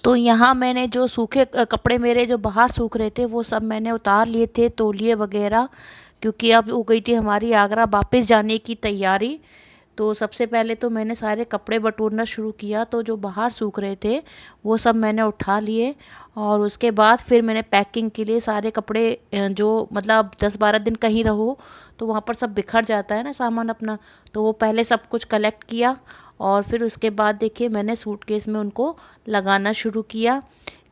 तो यहाँ मैंने जो सूखे कपड़े मेरे जो बाहर सूख रहे थे वो सब मैंने उतार लिए थे, तौलिए वगैरह, क्योंकि अब हो गई थी हमारी आगरा वापस जाने की तैयारी। तो सबसे पहले तो मैंने सारे कपड़े बटोरना शुरू किया, तो जो बाहर सूख रहे थे वो सब मैंने उठा लिए। और उसके बाद फिर मैंने पैकिंग के लिए सारे कपड़े जो मतलब 10-12 दिन कहीं रहो तो वहाँ पर सब बिखर जाता है ना सामान अपना, तो वो पहले सब कुछ कलेक्ट किया। और फिर उसके बाद देखिए मैंने सूटकेस में उनको लगाना शुरू किया,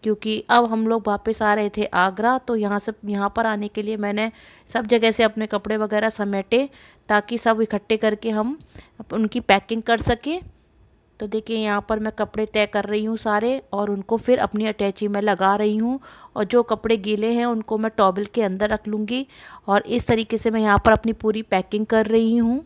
क्योंकि अब हम लोग वापस आ रहे थे आगरा, तो यहाँ पर आने के लिए मैंने सब जगह से अपने कपड़े वगैरह समेटे, ताकि सब इकट्ठे करके हम उनकी पैकिंग कर सकें। तो देखिए यहाँ पर मैं कपड़े तय कर रही हूँ सारे, और उनको फिर अपनी अटैची में लगा रही हूँ। और जो कपड़े गीले हैं उनको मैं टॉवल के अंदर रख लूँगी, और इस तरीके से मैं यहाँ पर अपनी पूरी पैकिंग कर रही हूँ।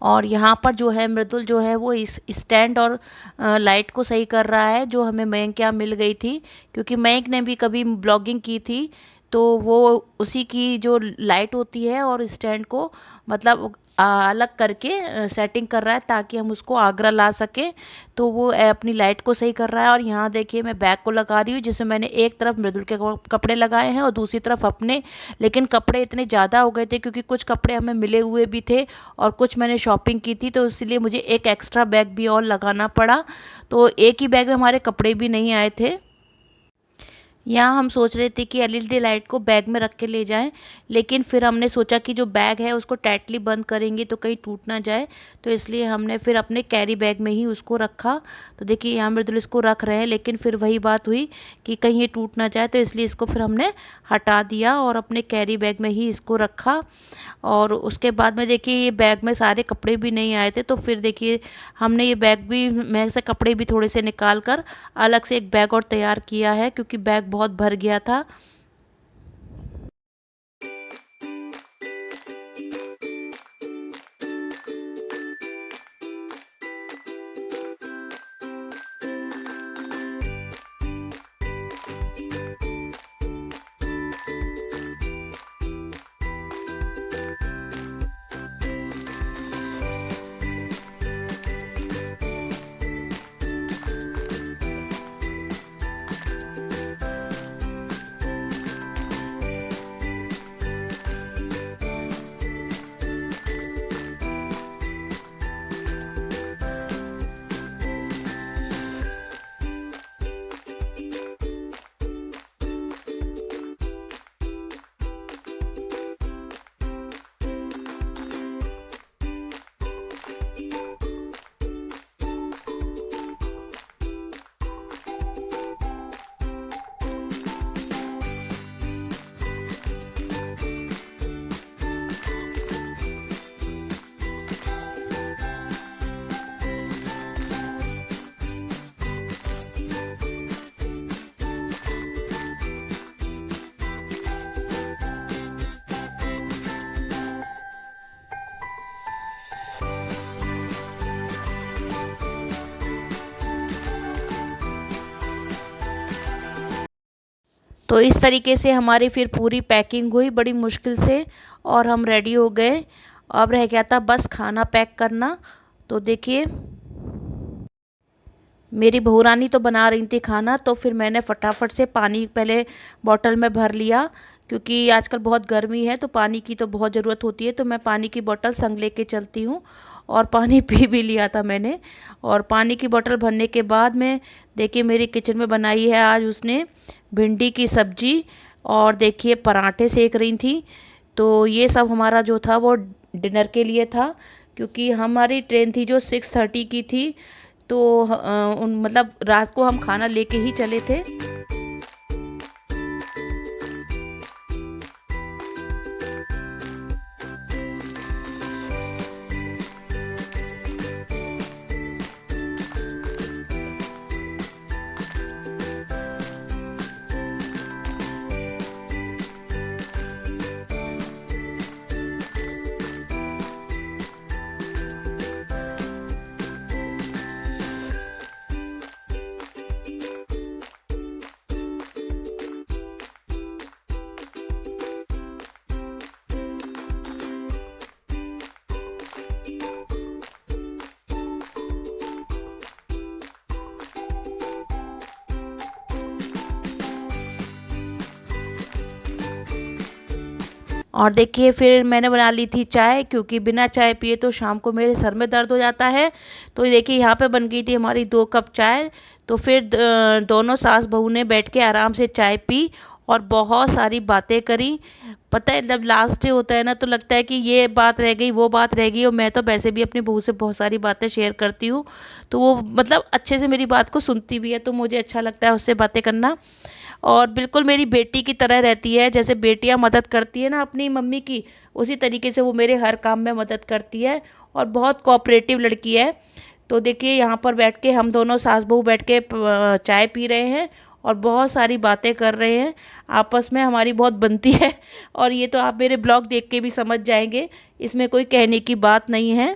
और यहाँ पर जो है मृदुल जो है वो इस स्टैंड और लाइट को सही कर रहा है, जो हमें मयंक क्या मिल गई थी, क्योंकि मयंक ने भी कभी ब्लॉगिंग की थी, तो वो उसी की जो लाइट होती है और स्टैंड को मतलब अलग करके सेटिंग कर रहा है, ताकि हम उसको आगरा ला सकें। तो वो अपनी लाइट को सही कर रहा है। और यहाँ देखिए मैं बैग को लगा रही हूँ, जिसमें मैंने एक तरफ मृदुल के कपड़े लगाए हैं और दूसरी तरफ अपने। लेकिन कपड़े इतने ज़्यादा हो गए थे, क्योंकि कुछ कपड़े हमें मिले हुए भी थे और कुछ मैंने शॉपिंग की थी, तो इसलिए मुझे एक एक्स्ट्रा बैग भी और लगाना पड़ा। तो एक ही बैग में हमारे कपड़े भी नहीं आए थे। यहाँ हम सोच रहे थे कि एलईडी लाइट को बैग में रख के ले जाएं, लेकिन फिर हमने सोचा कि जो बैग है उसको टाइटली बंद करेंगे तो कहीं टूट ना जाए, तो इसलिए हमने फिर अपने कैरी बैग में ही उसको रखा। तो देखिए यहाँ मृदुल इसको रख रहे हैं, लेकिन फिर वही बात हुई कि कहीं ये टूट ना जाए, तो इसलिए इसको फिर हमने हटा दिया और अपने कैरी बैग में ही इसको रखा। और उसके बाद में देखिए ये बैग में सारे कपड़े भी नहीं आए थे, तो फिर देखिए हमने ये बैग भी में से कपड़े भी थोड़े से निकाल कर अलग से एक बैग और तैयार किया है, क्योंकि बैग बहुत भर गया था। तो इस तरीके से हमारी फिर पूरी पैकिंग हुई बड़ी मुश्किल से, और हम रेडी हो गए। अब रह गया था बस खाना पैक करना। तो देखिए मेरी बहू रानी तो बना रही थी खाना, तो फिर मैंने फटाफट से पानी पहले बॉटल में भर लिया, क्योंकि आजकल बहुत गर्मी है तो पानी की तो बहुत ज़रूरत होती है। तो मैं पानी की बोतल संग लेके चलती हूँ, और पानी पी भी लिया था मैंने। और पानी की बोतल भरने के बाद में देखिए मेरी किचन में बनाई है आज उसने भिंडी की सब्जी, और देखिए पराठे सेक रही थी। तो ये सब हमारा जो था वो डिनर के लिए था, क्योंकि हमारी ट्रेन थी जो 6:30 की थी। तो मतलब रात को हम खाना लेके ही चले थे। और देखिए फिर मैंने बना ली थी चाय, क्योंकि बिना चाय पिए तो शाम को मेरे सर में दर्द हो जाता है। तो देखिए यहाँ पे बन गई थी हमारी 2 कप चाय। तो फिर दोनों सास बहू ने बैठ के आराम से चाय पी और बहुत सारी बातें करी। पता है जब लास्ट डे होता है ना, तो लगता है कि ये बात रह गई वो बात रह गई। और मैं तो वैसे भी अपनी बहू से बहुत सारी बातें शेयर करती हूँ, तो वो मतलब अच्छे से मेरी बात को सुनती भी है, तो मुझे अच्छा लगता है उससे बातें करना। और बिल्कुल मेरी बेटी की तरह रहती है, जैसे बेटियां मदद करती है ना अपनी मम्मी की, उसी तरीके से वो मेरे हर काम में मदद करती है और बहुत कोऑपरेटिव लड़की है। तो देखिए यहाँ पर बैठ के हम दोनों सास बहू बैठ के चाय पी रहे हैं और बहुत सारी बातें कर रहे हैं। आपस में हमारी बहुत बनती है, और ये तो आप मेरे ब्लॉग देख के भी समझ जाएंगे, इसमें कोई कहने की बात नहीं है।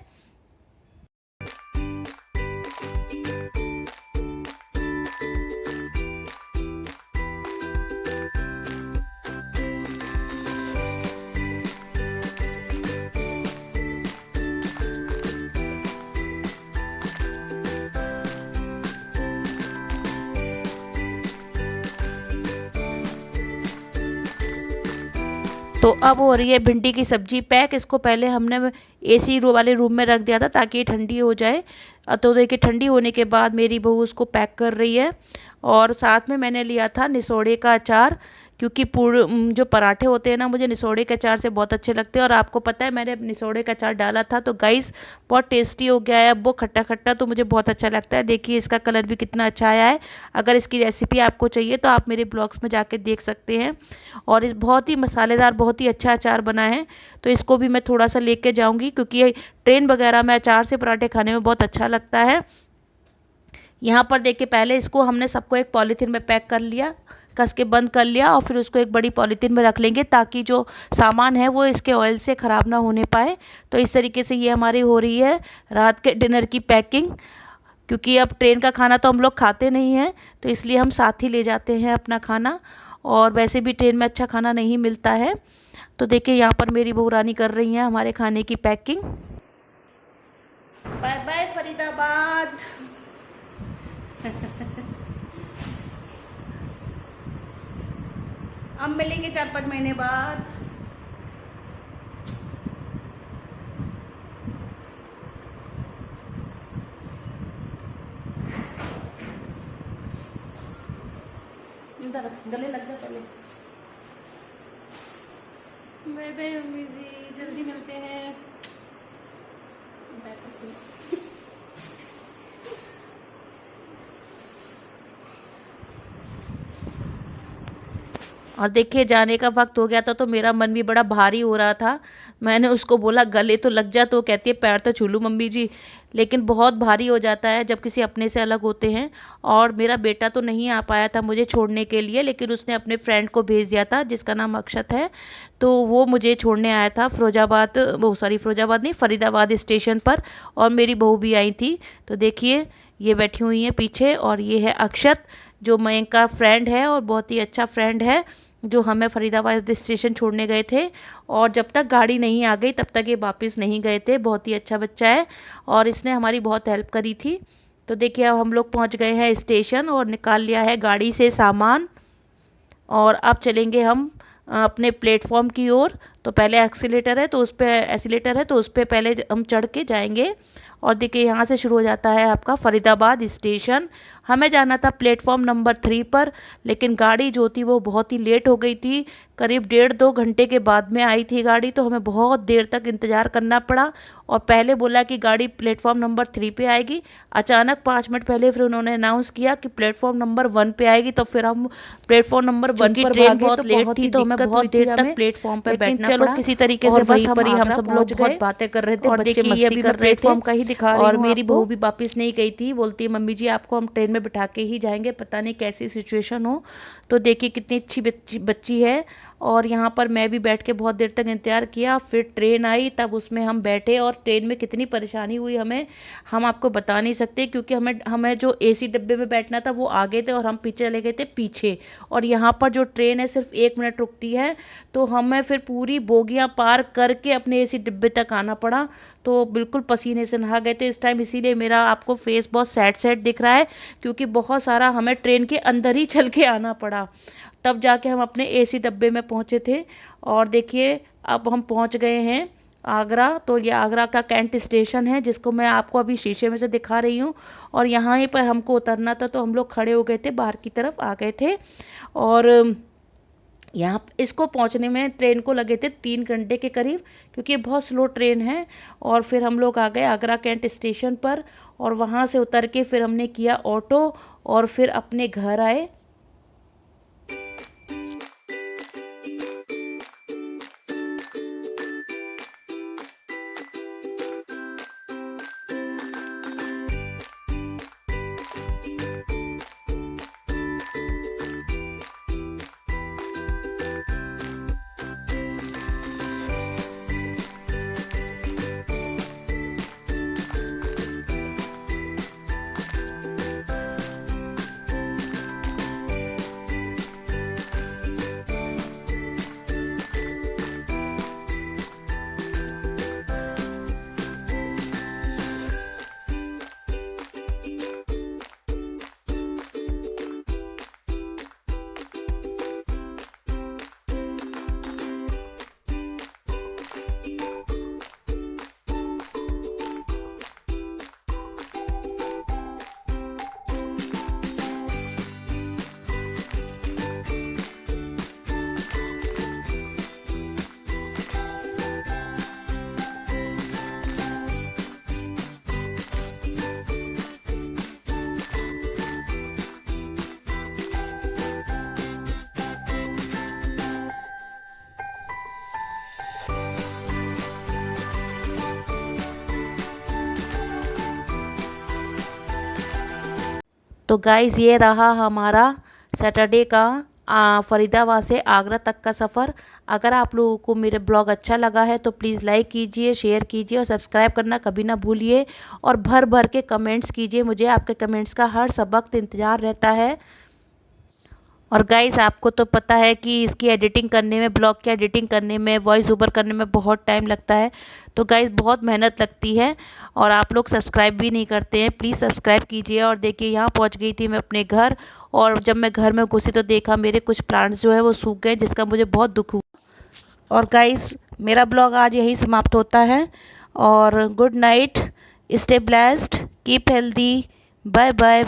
तो अब हो रही है भिंडी की सब्जी पैक। इसको पहले हमने एसी वाले रूम में रख दिया था ताकि ये ठंडी हो जाए। तो देखिए ठंडी होने के बाद मेरी बहू उसको पैक कर रही है। और साथ में मैंने लिया था निसोड़े का अचार, क्योंकि जो पराठे होते हैं ना, मुझे निसोड़े के अचार से बहुत अच्छे लगते हैं। और आपको पता है मैंने निसोड़े का अचार डाला था तो गाइस बहुत टेस्टी हो गया है। अब वो खट्टा खट्टा तो मुझे बहुत अच्छा लगता है। देखिए इसका कलर भी कितना अच्छा आया है। अगर इसकी रेसिपी आपको चाहिए तो आप मेरे ब्लॉग्स में जाके देख सकते हैं। और इस बहुत ही मसालेदार बहुत ही अच्छा अचार बना है। तो इसको भी मैं थोड़ा सा लेके जाऊंगी, क्योंकि ये ट्रेन वगैरह में अचार से पराठे खाने में बहुत अच्छा लगता है। यहाँ पर देखिए पहले इसको हमने सबको एक पॉलीथीन में पैक कर लिया, कस के बंद कर लिया, और फिर उसको एक बड़ी पॉलीथीन में रख लेंगे ताकि जो सामान है वो इसके ऑयल से ख़राब ना होने पाए। तो इस तरीके से ये हमारी हो रही है रात के डिनर की पैकिंग, क्योंकि अब ट्रेन का खाना तो हम लोग खाते नहीं हैं, तो इसलिए हम साथ ही ले जाते हैं अपना खाना। और वैसे भी ट्रेन में अच्छा खाना नहीं मिलता है। तो देखिए यहाँ पर मेरी बहू रानी कर रही हैं हमारे खाने की पैकिंग। Bye bye Faridabad. अब मिलेंगे 4-5 महीने बाद। गले लग जा पहले। बाय बाय मम्मी जी, जल्दी मिलते हैं। और देखिए जाने का वक्त हो गया था तो मेरा मन भी बड़ा भारी हो रहा था। मैंने उसको बोला गले तो लग जा, तो कहती है पैर तो छू लूँ मम्मी जी। लेकिन बहुत भारी हो जाता है जब किसी अपने से अलग होते हैं। और मेरा बेटा तो नहीं आ पाया था मुझे छोड़ने के लिए, लेकिन उसने अपने फ्रेंड को भेज दिया था जिसका नाम अक्षत है। तो वो मुझे छोड़ने आया था फिरोजाबाद, वो सॉरी फिरोजाबाद नहीं, फरीदाबाद स्टेशन पर। और मेरी बहू भी आई थी। तो देखिए ये बैठी हुई है पीछे, और ये है अक्षत जो मयंक का फ्रेंड है और बहुत ही अच्छा फ्रेंड है, जो हमें फरीदाबाद स्टेशन छोड़ने गए थे। और जब तक गाड़ी नहीं आ गई तब तक ये वापस नहीं गए थे। बहुत ही अच्छा बच्चा है और इसने हमारी बहुत हेल्प करी थी। तो देखिए अब हम लोग पहुंच गए हैं स्टेशन और निकाल लिया है गाड़ी से सामान। और अब चलेंगे हम अपने प्लेटफॉर्म की ओर। तो पहले एक्सीलेटर है तो उस पर एसीलेटर है तो उस पर पहले हम चढ़ के जाएंगे। और देखिए यहाँ से शुरू हो जाता है आपका फरीदाबाद स्टेशन। हमें जाना था प्लेटफॉर्म नंबर 3 पर, लेकिन गाड़ी जो थी वो बहुत ही लेट हो गई थी। करीब 1.5-2 घंटे के बाद में आई थी गाड़ी, तो हमें बहुत देर तक इंतज़ार करना पड़ा। और पहले बोला कि गाड़ी प्लेटफॉर्म नंबर 3 पे आएगी, अचानक 5 मिनट पहले फिर उन्होंने अनाउंस किया कि प्लेटफॉर्म नंबर 1 पे आएगी। तो फिर हम प्लेटफॉर्म नंबर 1 पर ट्रेन भागे, बहुत तो लेट बहुत थी, ही तो हमें दिक्कत बहुत हुई थी देर हमें तक प्लेटफॉर्म पे लेकिन बैठना चलो पड़ा। किसी तरीके से और बस वहीं पर ही हम आगरा सब लोग पहुंच बहुत गए। बातें कर रहे थे, और बच्चे देखिए ये मस्ती अभी कर मैं रहे थे। प्लेटफॉर्म का ही दिखा रही और हूँ मेरी आपको। बहू भी वापस नहीं गई थी, बोलती है मम्मी जी आपको हम ट्रेन में बिठा के ही जाएंगे, पता नहीं कैसी सिचुएशन हो। तो देखिए कितनी अच्छी बच्ची बच्ची है। और यहाँ पर मैं भी बैठ के बहुत देर तक इंतज़ार किया, फिर ट्रेन आई तब उसमें हम बैठे। और ट्रेन में कितनी परेशानी हुई हमें, हम आपको बता नहीं सकते, क्योंकि हमें हमें जो एसी डब्बे में बैठना था वो आगे थे और हम पीछे चले गए थे पीछे। और यहाँ पर जो ट्रेन है सिर्फ 1 मिनट रुकती है, तो हमें फिर पूरी बोगियाँ पार करके अपने एसी डिब्बे तक आना पड़ा। तो बिल्कुल पसीने से नहा गए थे इस टाइम, इसीलिए मेरा आपको फेस बहुत सैड सैड दिख रहा है, क्योंकि बहुत सारा हमें ट्रेन के अंदर ही चल के आना पड़ा, तब जाके हम अपने एसी डब्बे में पहुंचे थे। और देखिए अब हम पहुंच गए हैं आगरा। तो ये आगरा का कैंट स्टेशन है, जिसको मैं आपको अभी शीशे में से दिखा रही हूँ। और यहाँ ही पर हमको उतरना था, तो हम लोग खड़े हो गए थे, बाहर की तरफ आ गए थे। और यहाँ इसको पहुँचने में ट्रेन को लगे थे 3 घंटे के करीब, क्योंकि ये बहुत स्लो ट्रेन है। और फिर हम लोग आ गए आगरा कैंट स्टेशन पर, और वहाँ से उतर के फिर हमने किया ऑटो और फिर अपने घर आए। तो गाइज़ ये रहा हमारा सैटरडे का फरीदाबाद से आगरा तक का सफ़र। अगर आप लोगों को मेरे ब्लॉग अच्छा लगा है तो प्लीज़ लाइक कीजिए, शेयर कीजिए और सब्सक्राइब करना कभी ना भूलिए। और भर भर के कमेंट्स कीजिए, मुझे आपके कमेंट्स का हर वक्त इंतज़ार रहता है। और गाइज़ आपको तो पता है कि इसकी एडिटिंग करने में, ब्लॉग की एडिटिंग करने में, वॉइस ओवर करने में बहुत टाइम लगता है। तो गाइज़ बहुत मेहनत लगती है और आप लोग सब्सक्राइब भी नहीं करते हैं, प्लीज़ सब्सक्राइब कीजिए। और देखिए यहाँ पहुँच गई थी मैं अपने घर, और जब मैं घर में घुसी तो देखा मेरे कुछ प्लांट्स जो है वो सूख गए, जिसका मुझे बहुत दुख हुआ। और गाइज़ मेरा ब्लॉग आज यहीं समाप्त होता है। और good night, stay blessed, keep healthy, bye bye.